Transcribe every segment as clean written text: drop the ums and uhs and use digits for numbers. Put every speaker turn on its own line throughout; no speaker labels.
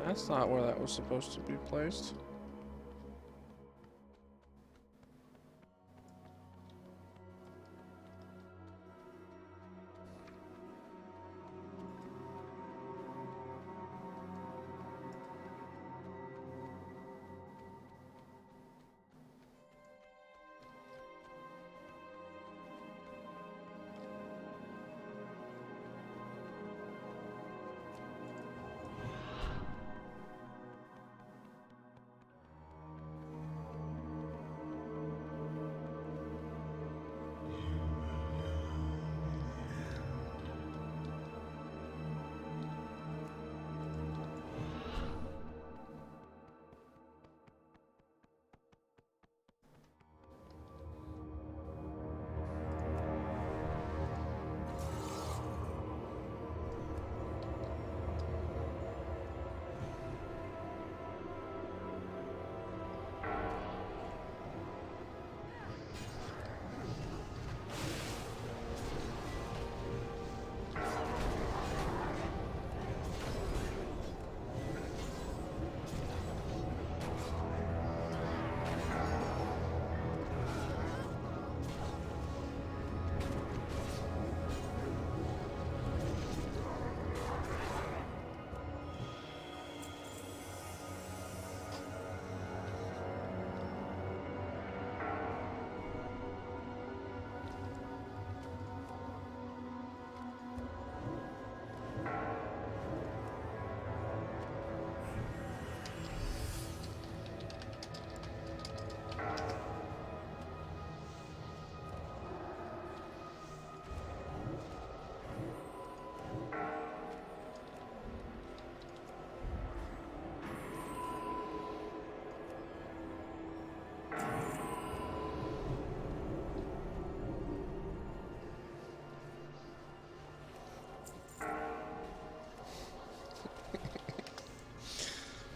That's not where that was supposed to be placed.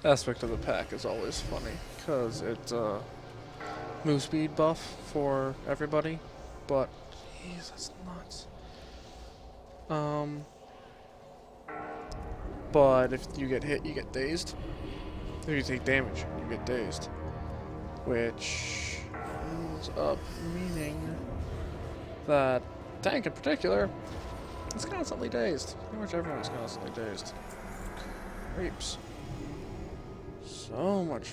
Aspect of the pack is always funny, because it's move speed buff for everybody, but jeez, that's nuts. But if you get hit, you get dazed. If you take damage, you get dazed. Which ends up meaning that tank in particular is constantly dazed. Pretty much everyone's constantly dazed. Creeps. So much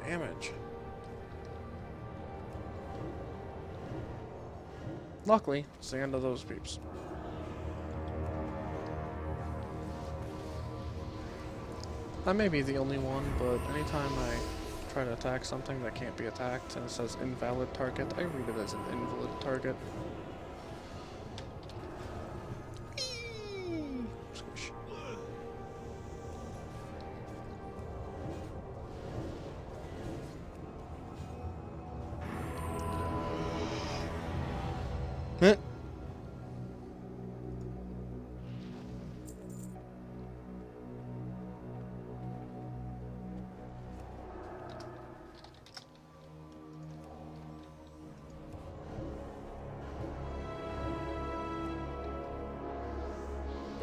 damage. Luckily, it's the end of those peeps. I may be the only one, but anytime I try to attack something that can't be attacked and it says invalid target, I read it as an invalid target. Squish. Heh.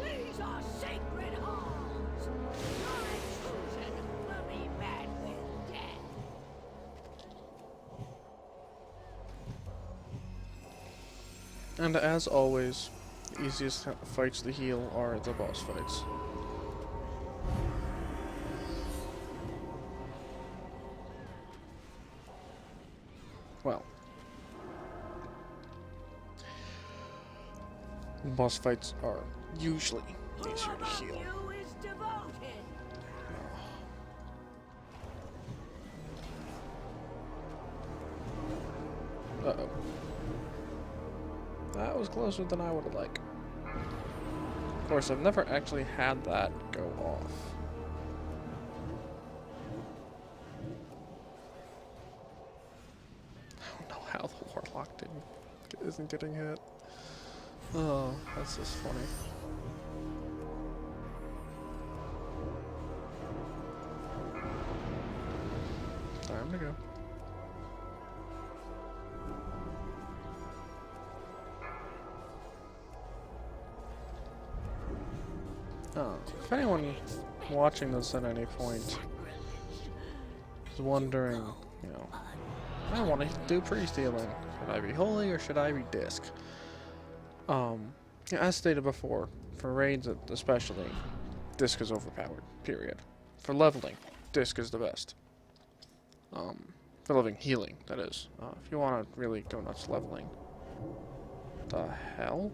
These are sacred halls. My chosen will be met with death.
And as always, the easiest fights to heal are the boss fights. Well, boss fights are usually easier to heal.
You is devoted.
Uh-oh. That was closer than I would have liked. Of course, I've never actually had that go off. I don't know how the Warlock isn't getting hit. Oh, that's just funny. Time to go. If anyone watching this at any point is wondering, you know, I want to do priest healing. Should I be holy or should I be disc? Yeah, as stated before, for raids especially, disc is overpowered. Period. For leveling, disc is the best. For leveling healing, that is. If you want to really go nuts leveling. The hell?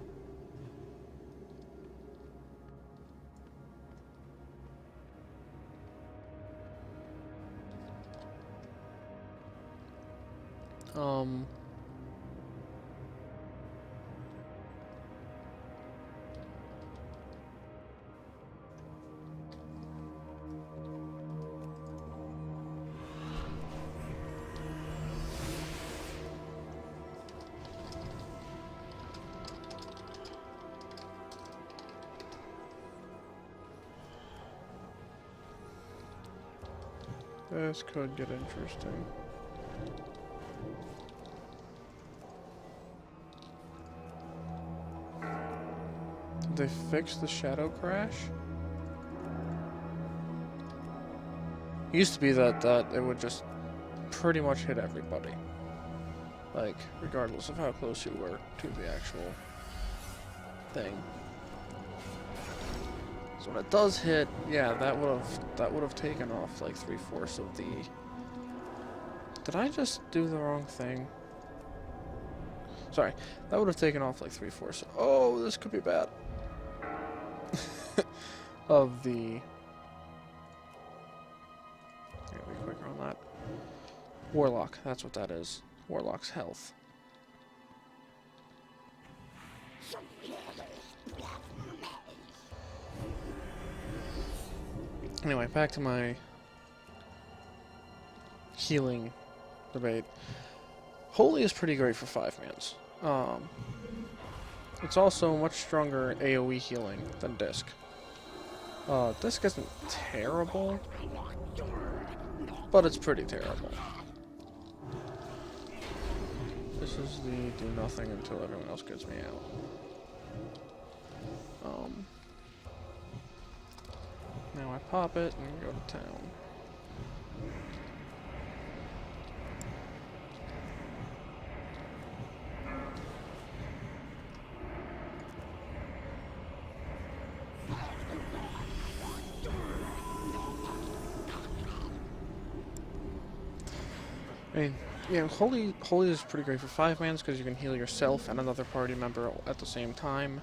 This could get interesting. Did they fix the shadow crash? It used to be that it would just pretty much hit everybody. Like, regardless of how close you were to the actual thing. So when it does hit, yeah, that would have taken off like 3/4 of the. Did I just do the wrong thing? Sorry, that would have taken off like 3/4. Oh, this could be bad. Of the. Gotta be quicker on that. Warlock, that's what that is. Warlock's health. Anyway, back to my healing debate. Holy is pretty great for 5-mans. It's also much stronger AoE healing than Disc. Disc isn't terrible, but it's pretty terrible. This is the do nothing until everyone else gets me out. Now I pop it and go to town. I mean, yeah, Holy is pretty great for 5-mans because you can heal yourself and another party member at the same time.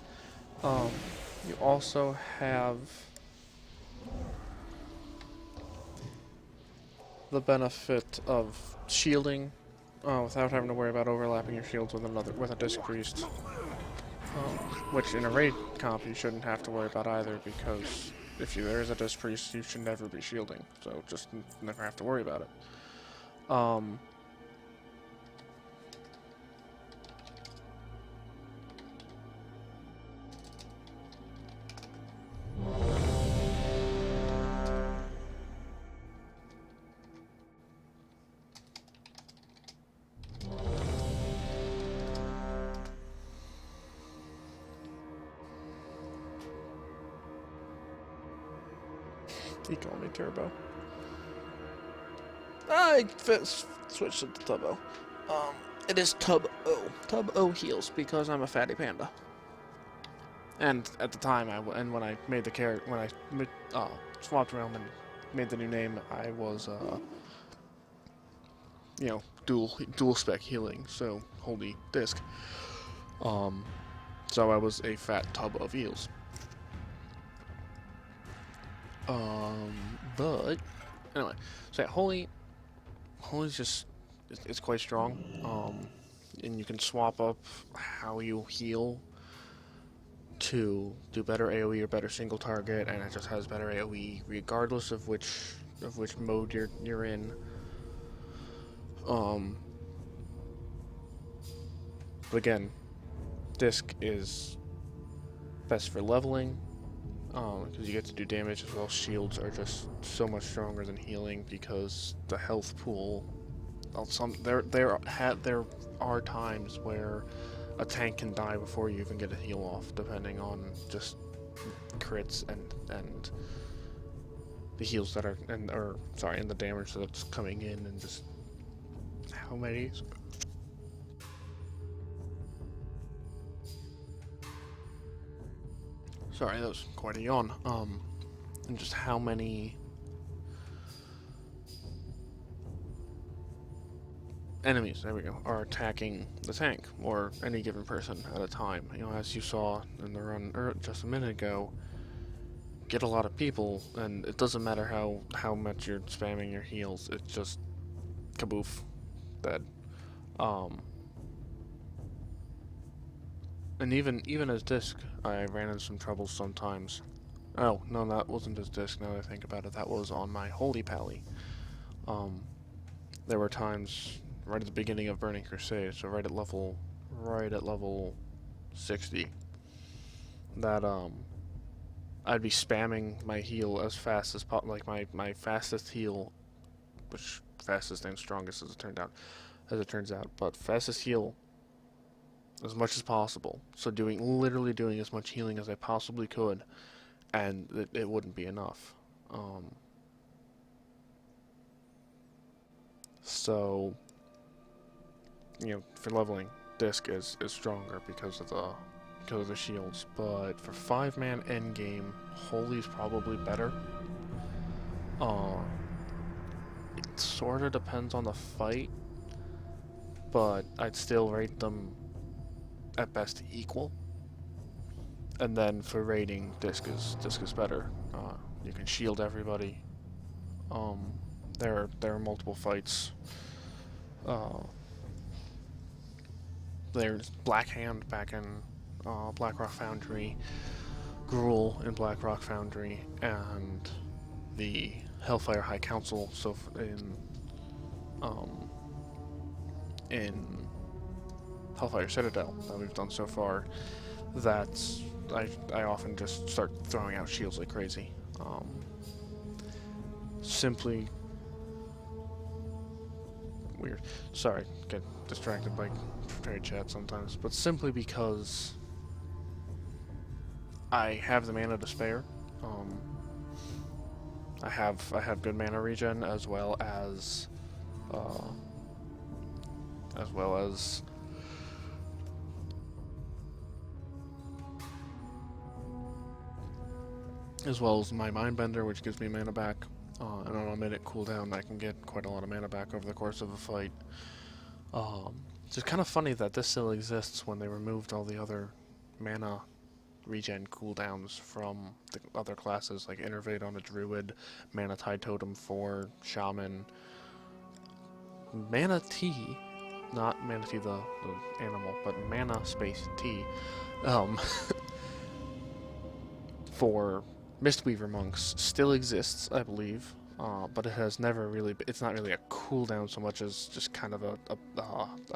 You also have the benefit of shielding without having to worry about overlapping your shields with a disc priest, which in a raid comp you shouldn't have to worry about either, because if there is a disc priest you should never be shielding, so just never have to worry about it. He called me Turbo. I switched it to Tubbo. It is Tub-O. Tub-O heals because I'm a fatty panda. And at the time, when I made the character, when I swapped realm and made the new name, I was you know, dual spec healing, so holy disc. So I was a fat tub of heals. But anyway, so yeah, holy's just it's quite strong. And you can swap up how you heal to do better AoE or better single target, and it just has better AoE regardless of which mode you're in. But again, disc is best for leveling. Because you get to do damage as well. Shields are just so much stronger than healing because the health pool. There are times where a tank can die before you even get a heal off, depending on just crits and the heals that are and the damage that's coming in, and just how many. Sorry, that was quite a yawn. And just how many enemies, there we go, are attacking the tank, or any given person at a time. You know, as you saw in the run just a minute ago, get a lot of people, and it doesn't matter how much you're spamming your heals, it's just kaboof, dead. And even as Disc, I ran into some troubles sometimes. Oh, no, that wasn't as Disc, now that I think about it, that was on my Holy Pally. There were times right at the beginning of Burning Crusade, so right at level 60, that I'd be spamming my heal as fast as like my fastest heal, which fastest and strongest as it turns out, but fastest heal as much as possible. So literally doing as much healing as I possibly could, and it wouldn't be enough. So, you know, for leveling, Disc is stronger because of the shields, but for 5-man endgame, Holy's probably better. It sort of depends on the fight, but I'd still rate them at best equal. And then for raiding, Disc is better. You can shield everybody. There are multiple fights. There's Black Hand back in Blackrock Foundry, Gruul in Blackrock Foundry, and the Hellfire High Council. So in Hellfire Citadel that we've done so far, that's I often just start throwing out shields like crazy. Simply weird. Sorry, get distracted by trade chat sometimes, but simply because I have the mana to spare. I have good mana regen as well as my Mindbender, which gives me mana back. And on a minute cooldown, I can get quite a lot of mana back over the course of a fight. It's just kind of funny that this still exists when they removed all the other mana regen cooldowns from the other classes, like Innervate on a Druid, Mana Tide Totem for Shaman, Mana Tea, not Mana Tea the animal, but Mana Space Tea, for Mistweaver monks still exists, I believe, but it has never really. It's not really a cooldown so much as just kind of a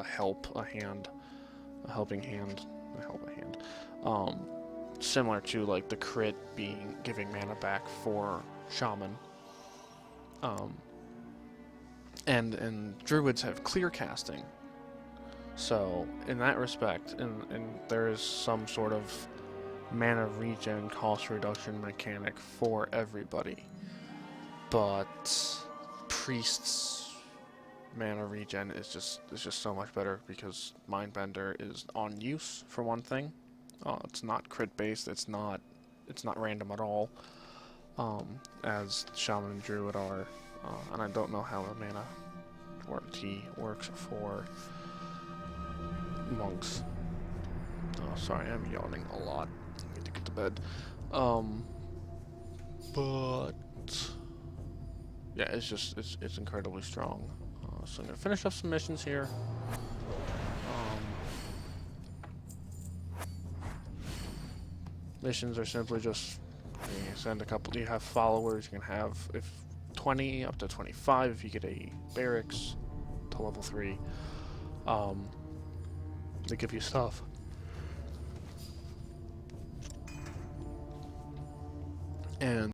helping hand. Similar to like the crit giving mana back for shaman. And druids have clear casting, so in that respect, and there is some sort of mana regen cost reduction mechanic for everybody, but priests mana regen is just so much better because Mindbender is on use for one thing. It's not crit based, it's not random at all, as Shaman and Druid are, and I don't know how a mana or T works for monks. Oh, sorry, I'm yawning a lot. I need to get to bed. But yeah, it's incredibly strong. So I'm gonna finish up some missions here. Missions are simply just you send a couple. You have followers. You can have 20 up to 25 if you get a barracks to level 3. They give you stuff. And